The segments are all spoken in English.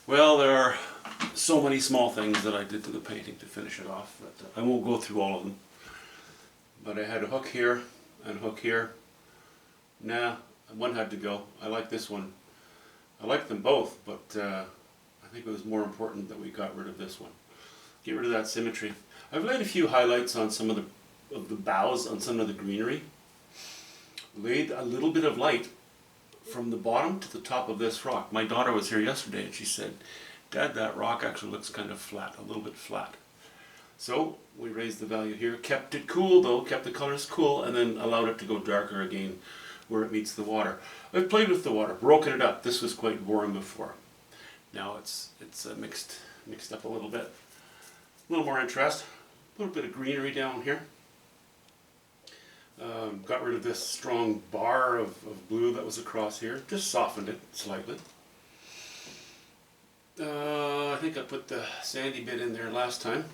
Well, there are so many small things that I did to the painting to finish it off that I won't go through all of them. But I had a hook here and a hook here. Nah, one had to go. I like this one. I like them both, but I think it was more important that we got rid of this one. Get rid of that symmetry. I've laid a few highlights on some of the boughs, on some of the greenery. Laid a little bit of light from the bottom to the top of this rock. My daughter was here yesterday and she said, "Dad, that rock actually looks kind of flat, a little bit flat." So we raised the value here, kept it cool though, kept the colors cool, and then allowed it to go darker again where it meets the water. I've played with the water, broken it up. This was quite boring before. Now it's mixed up a little bit. A little more interest, a little bit of greenery down here. Got rid of this strong bar of blue that was across here, just softened it slightly. I think I put the sandy bit in there last time.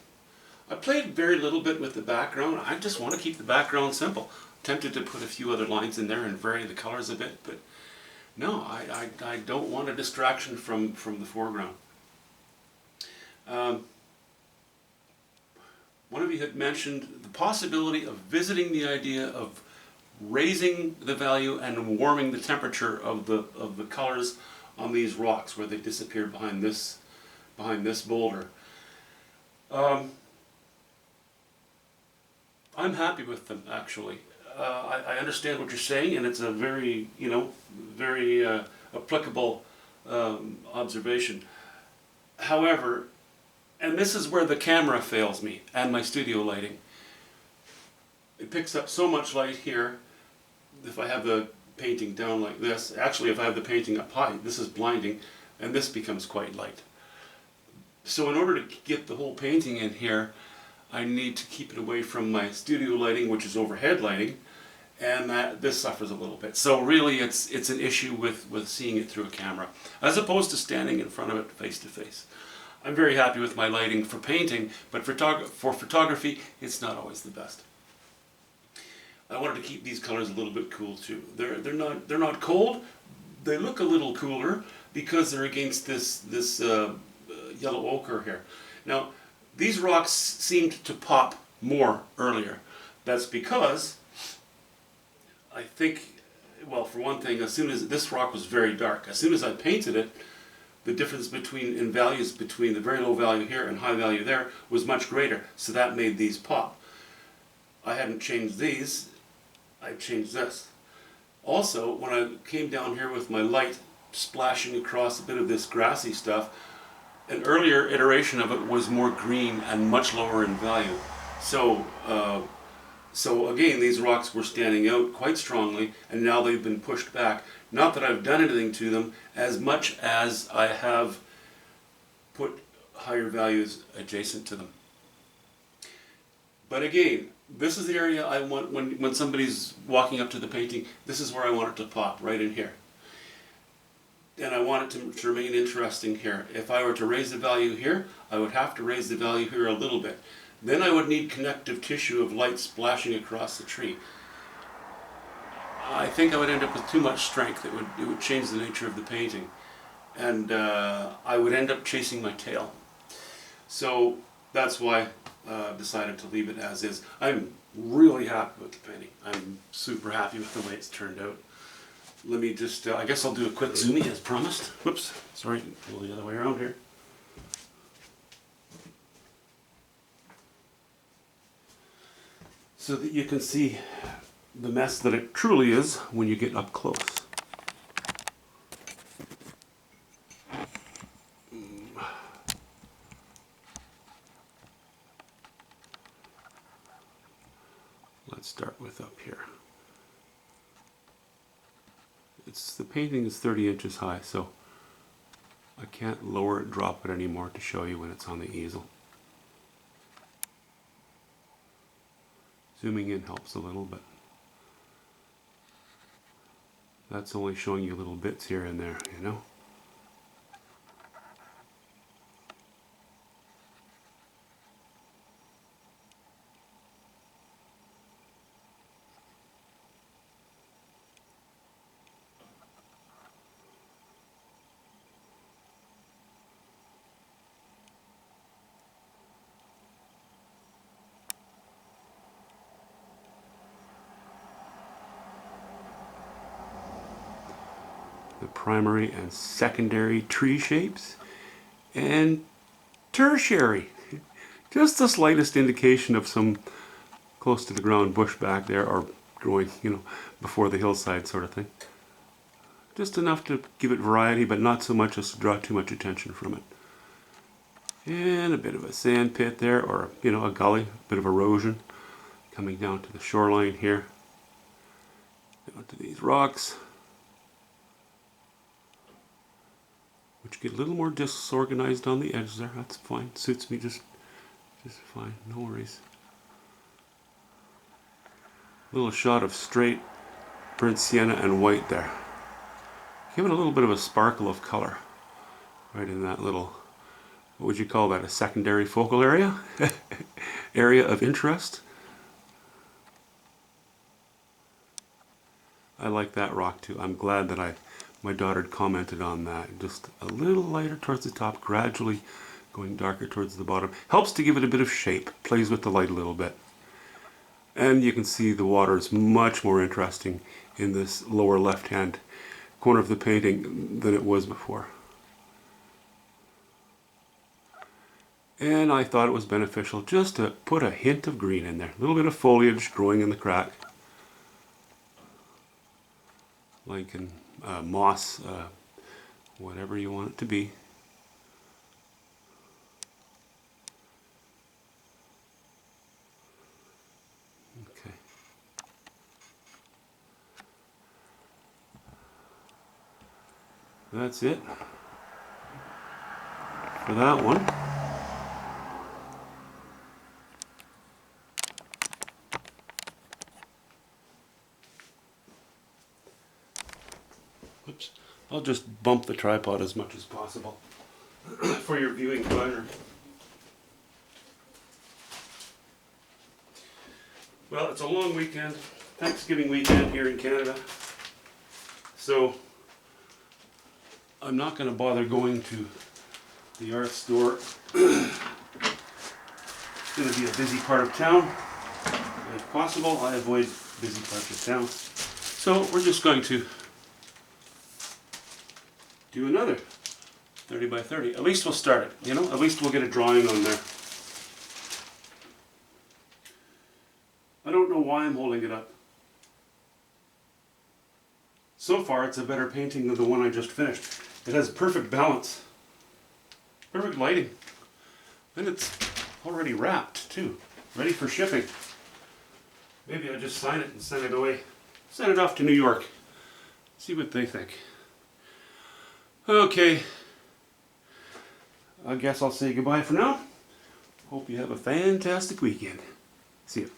I played very little bit with the background. I just want to keep the background simple. Tempted to put a few other lines in there and vary the colors a bit, but no, I don't want a distraction from the foreground. One of you had mentioned the possibility of visiting the idea of raising the value and warming the temperature of the colors on these rocks where they disappear behind this boulder. I'm happy with them, actually. I understand what you're saying, and it's a very, very applicable observation. However, and this is where the camera fails me and my studio lighting. It picks up so much light here. If I have the painting down like this, actually if I have the painting up high, this is blinding, and this becomes quite light. So in order to get the whole painting in here, I need to keep it away from my studio lighting, which is overhead lighting, and this suffers a little bit. So really it's an issue with seeing it through a camera, as opposed to standing in front of it face to face. I'm very happy with my lighting for painting, but for photography, it's not always the best. I wanted to keep these colors a little bit cool too. They're not cold. They look a little cooler because they're against this yellow ochre here. Now, these rocks seemed to pop more earlier. That's because I think, well, for one thing, as soon as this rock was very dark, as soon as I painted it, the difference in values between the very low value here and high value there was much greater, so that made these pop. I hadn't changed these, I changed this. Also, when I came down here with my light splashing across a bit of this grassy stuff, an earlier iteration of it was more green and much lower in value. So again, these rocks were standing out quite strongly, and now they've been pushed back. Not that I've done anything to them, as much as I have put higher values adjacent to them. But again, this is the area I want, when somebody's walking up to the painting, this is where I want it to pop, right in here. And I want it to remain interesting here. If I were to raise the value here, I would have to raise the value here a little bit. Then I would need connective tissue of light splashing across the tree. I think I would end up with too much strength. It would change the nature of the painting. And I would end up chasing my tail. So that's why I decided to leave it as is. I'm really happy with the painting. I'm super happy with the way it's turned out. Let me just, I guess I'll do a quick zoomie as promised. Whoops, sorry, go the other way around here. So that you can see the mess that it truly is when you get up close. Let's start with up here. The painting is 30 inches high, so I can't lower it, drop it anymore to show you when it's on the easel. Zooming in helps a little, but that's only showing you little bits here and there, you know? the primary and secondary tree shapes, and tertiary. Just the slightest indication of some close to the ground bush back there, or growing, before the hillside sort of thing. Just enough to give it variety, but not so much as to draw too much attention from it. And a bit of a sand pit there, or a gully, a bit of erosion coming down to the shoreline here. Down to these rocks, which get a little more disorganized on the edge there. That's fine. Suits me just fine. No worries. Little shot of straight burnt sienna and white there. Give it a little bit of a sparkle of color right in that little, what would you call that, a secondary focal area? Area of interest. I like that rock too. I'm glad that my daughter had commented on that. Just a little lighter towards the top, gradually going darker towards the bottom. Helps to give it a bit of shape, plays with the light a little bit. And you can see the water is much more interesting in this lower left-hand corner of the painting than it was before. And I thought it was beneficial just to put a hint of green in there. A little bit of foliage growing in the crack. Lichen, moss, whatever you want it to be. Okay. That's it for that one. Oops. I'll just bump the tripod as much as possible for your viewing pleasure. Well, it's a long weekend, Thanksgiving weekend here in Canada, so I'm not going to bother going to the art store. It's going to be a busy part of town. If possible, I avoid busy parts of town. So we're just going to do another 30 by 30. At least we'll start it, At least we'll get a drawing on there. I don't know why I'm holding it up. So far, it's a better painting than the one I just finished. It has perfect balance, perfect lighting, and it's already wrapped too, ready for shipping. Maybe I just sign it and send it away. Send it off to New York. See what they think. Okay, I guess I'll say goodbye for now. Hope you have a fantastic weekend. See you.